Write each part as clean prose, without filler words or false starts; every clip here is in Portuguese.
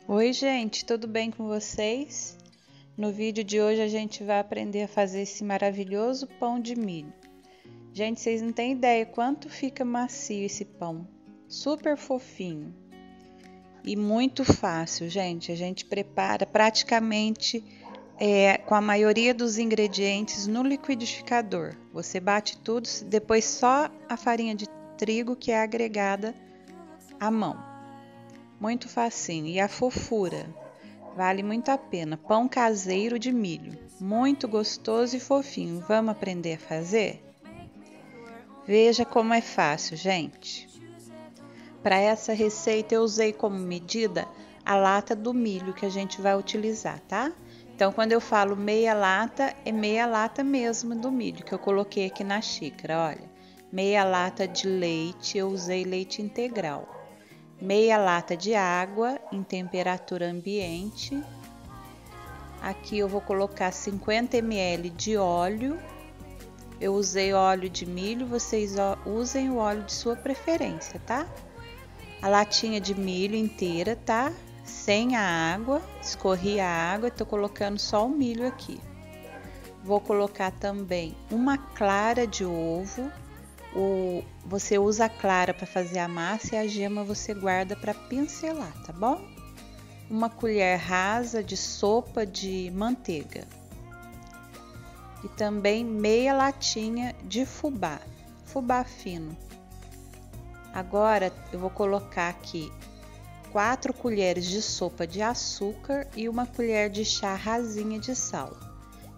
Oi, gente, tudo bem com vocês? No vídeo de hoje a gente vai aprender a fazer esse maravilhoso pão de milho. Gente, vocês não têm ideia quanto fica macio esse pão. Super fofinho e muito fácil, gente. A gente prepara praticamente com a maioria dos ingredientes no liquidificador. Você bate tudo, depois só a farinha de trigo que é agregada à mão. Muito facinho. E a fofura? Vale muito a pena. Pão caseiro de milho, muito gostoso e fofinho. Vamos aprender a fazer? Veja como é fácil, gente. Para essa receita eu usei como medida a lata do milho que a gente vai utilizar, tá? Então, quando eu falo meia lata, é meia lata mesmo do milho que eu coloquei aqui na xícara, olha. Meia lata de leite, eu usei leite integral. Meia lata de água em temperatura ambiente. Aqui eu vou colocar 50 ml de óleo. Eu usei óleo de milho, vocês usem o óleo de sua preferência, tá? A latinha de milho inteira, tá? Sem a água, escorri a água, tô colocando só o milho aqui. Vou colocar também uma clara de ovo. Você usa a clara para fazer a massa e a gema você guarda para pincelar, tá bom? Uma colher rasa de sopa de manteiga. E também meia latinha de fubá fino. Agora eu vou colocar aqui 4 colheres de sopa de açúcar e uma colher de chá rasinha de sal.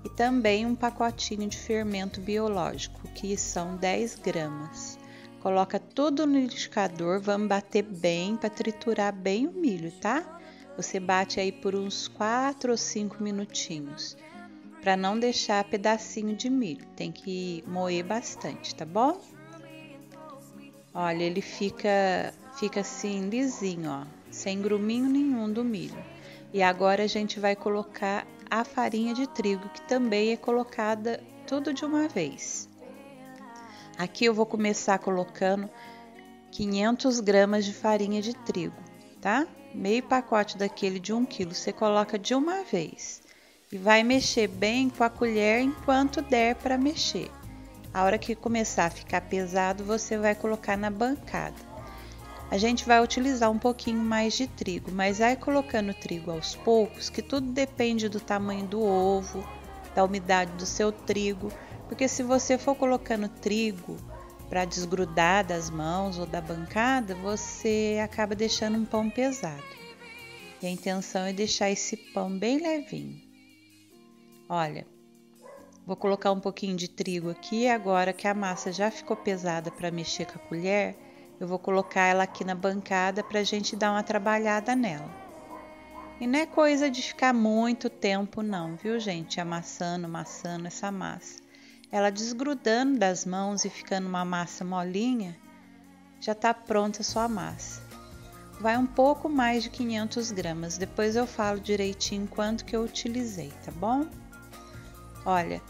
E também um pacotinho de fermento biológico, que são 10 gramas. Coloca tudo no liquidificador, vamos bater bem para triturar bem o milho, tá? Você bate aí por uns 4 ou 5 minutinhos, para não deixar pedacinho de milho, tem que moer bastante, tá bom? Olha, ele fica assim lisinho, ó, sem gruminho nenhum do milho. E agora a gente vai colocar a farinha de trigo, que também é colocada tudo de uma vez. Aqui eu vou começar colocando 500 gramas de farinha de trigo, tá? Meio pacote daquele de 1 quilo, você coloca de uma vez. E vai mexer bem com a colher enquanto der para mexer. A hora que começar a ficar pesado, você vai colocar na bancada. A gente vai utilizar um pouquinho mais de trigo, mas vai colocando o trigo aos poucos, que tudo depende do tamanho do ovo, da umidade do seu trigo, porque se você for colocando trigo para desgrudar das mãos ou da bancada, você acaba deixando um pão pesado. E a intenção é deixar esse pão bem levinho. Olha, vou colocar um pouquinho de trigo aqui, agora que a massa já ficou pesada para mexer com a colher, eu vou colocar ela aqui na bancada para a gente dar uma trabalhada nela. E não é coisa de ficar muito tempo não, viu gente? Amassando essa massa. Ela desgrudando das mãos e ficando uma massa molinha, já está pronta a sua massa. Vai um pouco mais de 500 gramas, depois eu falo direitinho quanto que eu utilizei, tá bom? Olha,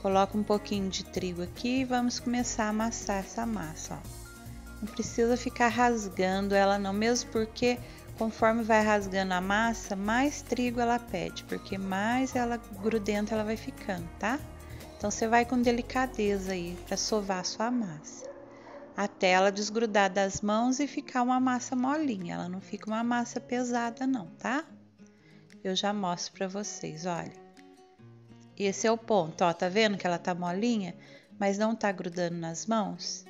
coloca um pouquinho de trigo aqui e vamos começar a amassar essa massa, ó. Não precisa ficar rasgando ela não, mesmo porque conforme vai rasgando a massa, mais trigo ela pede, porque mais ela grudenta ela vai ficando, tá? Então você vai com delicadeza aí para sovar a sua massa, até ela desgrudar das mãos e ficar uma massa molinha, ela não fica uma massa pesada não, tá? Eu já mostro para vocês, olha. Esse é o ponto, ó, tá vendo que ela tá molinha, mas não tá grudando nas mãos?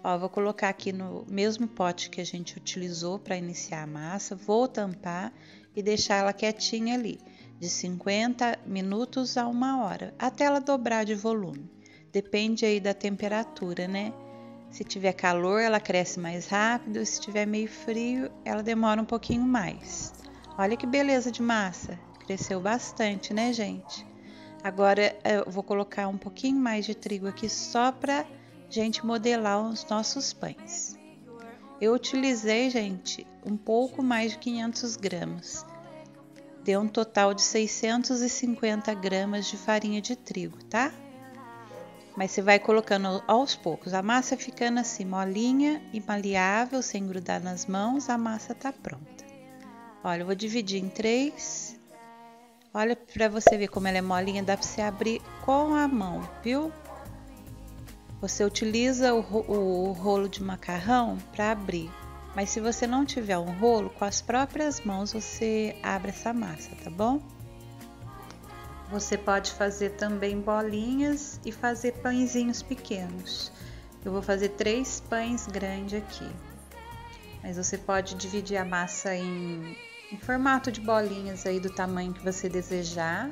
Ó, vou colocar aqui no mesmo pote que a gente utilizou para iniciar a massa, vou tampar e deixar ela quietinha ali, de 50 minutos a 1 hora, até ela dobrar de volume. Depende aí da temperatura, né? Se tiver calor, ela cresce mais rápido, se tiver meio frio, ela demora um pouquinho mais. Olha que beleza de massa, cresceu bastante, né, gente? Agora eu vou colocar um pouquinho mais de trigo aqui só para gente modelar os nossos pães. Eu utilizei, gente, um pouco mais de 500 gramas. Deu um total de 650 gramas de farinha de trigo, tá? Mas você vai colocando aos poucos. A massa ficando assim molinha e maleável, sem grudar nas mãos, a massa tá pronta. Olha, eu vou dividir em 3. Olha para você ver como ela é molinha, dá para você abrir com a mão, viu? Você utiliza o rolo de macarrão para abrir, mas se você não tiver um rolo, com as próprias mãos você abre essa massa, tá bom? Você pode fazer também bolinhas e fazer pãezinhos pequenos. Eu vou fazer 3 pães grandes aqui, mas você pode dividir a massa em formato de bolinhas aí do tamanho que você desejar,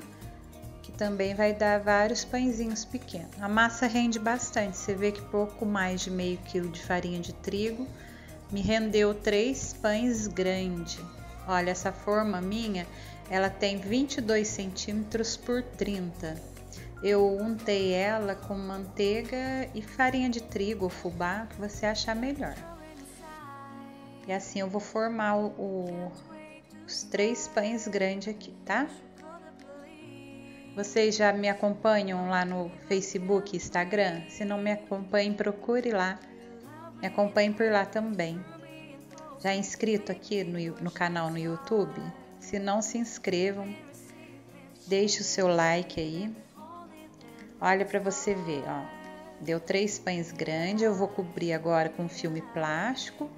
que também vai dar vários pãezinhos pequenos. A massa rende bastante, você vê que pouco mais de meio quilo de farinha de trigo me rendeu 3 pães grandes. Olha, essa forma minha, ela tem 22 centímetros por 30. Eu untei ela com manteiga e farinha de trigo ou fubá, que você achar melhor. E assim eu vou formar os 3 pães grandes aqui, tá? Vocês já me acompanham lá no Facebook e Instagram? Se não me acompanhem, procure lá. Me acompanhem por lá também. Já é inscrito aqui no canal no YouTube? Se não, se inscrevam. Deixe o seu like aí. Olha para você ver, ó. Deu 3 pães grandes. Eu vou cobrir agora com filme plástico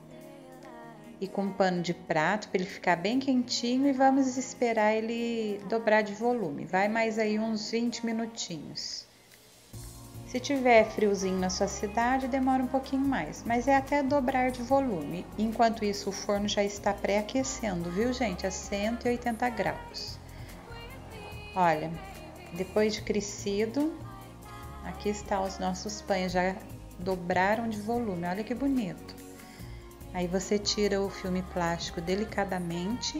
e com um pano de prato para ele ficar bem quentinho, e vamos esperar ele dobrar de volume. Vai mais aí uns 20 minutinhos. Se tiver friozinho na sua cidade, demora um pouquinho mais, mas é até dobrar de volume. Enquanto isso, o forno já está pré-aquecendo, viu, gente? A 180 graus. Olha, depois de crescido, aqui estão os nossos pães, já dobraram de volume. Olha que bonito. Aí você tira o filme plástico delicadamente.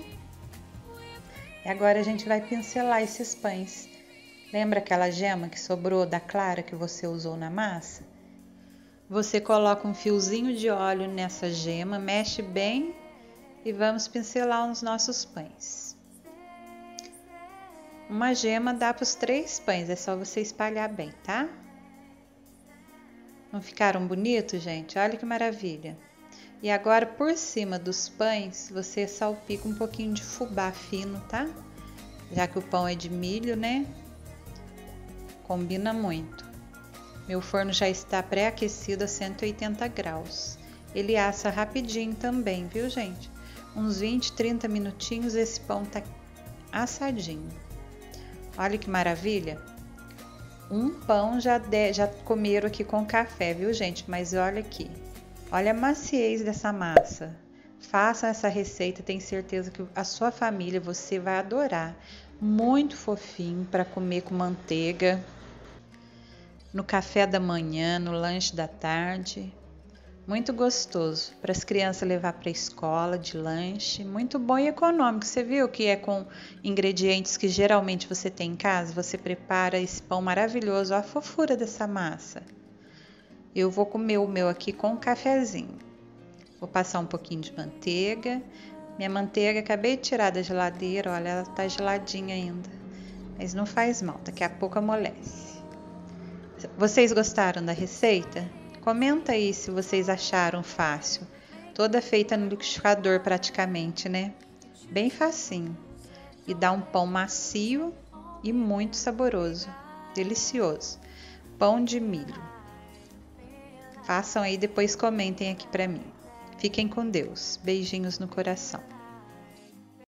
E agora a gente vai pincelar esses pães. Lembra aquela gema que sobrou da clara que você usou na massa? Você coloca um fiozinho de óleo nessa gema, mexe bem e vamos pincelar os nossos pães. Uma gema dá para os 3 pães, é só você espalhar bem, tá? Não ficaram bonitos, gente? Olha que maravilha! E agora, por cima dos pães, você salpica um pouquinho de fubá fino, tá? Já que o pão é de milho, né? Combina muito. Meu forno já está pré-aquecido a 180 graus. Ele assa rapidinho também, viu, gente? Uns 20, 30 minutinhos esse pão tá assadinho. Olha que maravilha! Um pão já comeram aqui com café, viu, gente? Mas olha aqui. Olha a maciez dessa massa. Faça essa receita, tenho certeza que a sua família, você vai adorar. Muito fofinho para comer com manteiga, no café da manhã, no lanche da tarde. Muito gostoso para as crianças levar para a escola de lanche. Muito bom e econômico. Você viu que é com ingredientes que geralmente você tem em casa? Você prepara esse pão maravilhoso. Olha a fofura dessa massa. Eu vou comer o meu aqui com um cafezinho. Vou passar um pouquinho de manteiga. Minha manteiga acabei de tirar da geladeira, olha, ela tá geladinha ainda. Mas não faz mal, daqui a pouco amolece. Vocês gostaram da receita? Comenta aí se vocês acharam fácil. Toda feita no liquidificador praticamente, né? Bem facinho. E dá um pão macio e muito saboroso. Delicioso. Pão de milho. Façam aí, depois comentem aqui pra mim. Fiquem com Deus. Beijinhos no coração.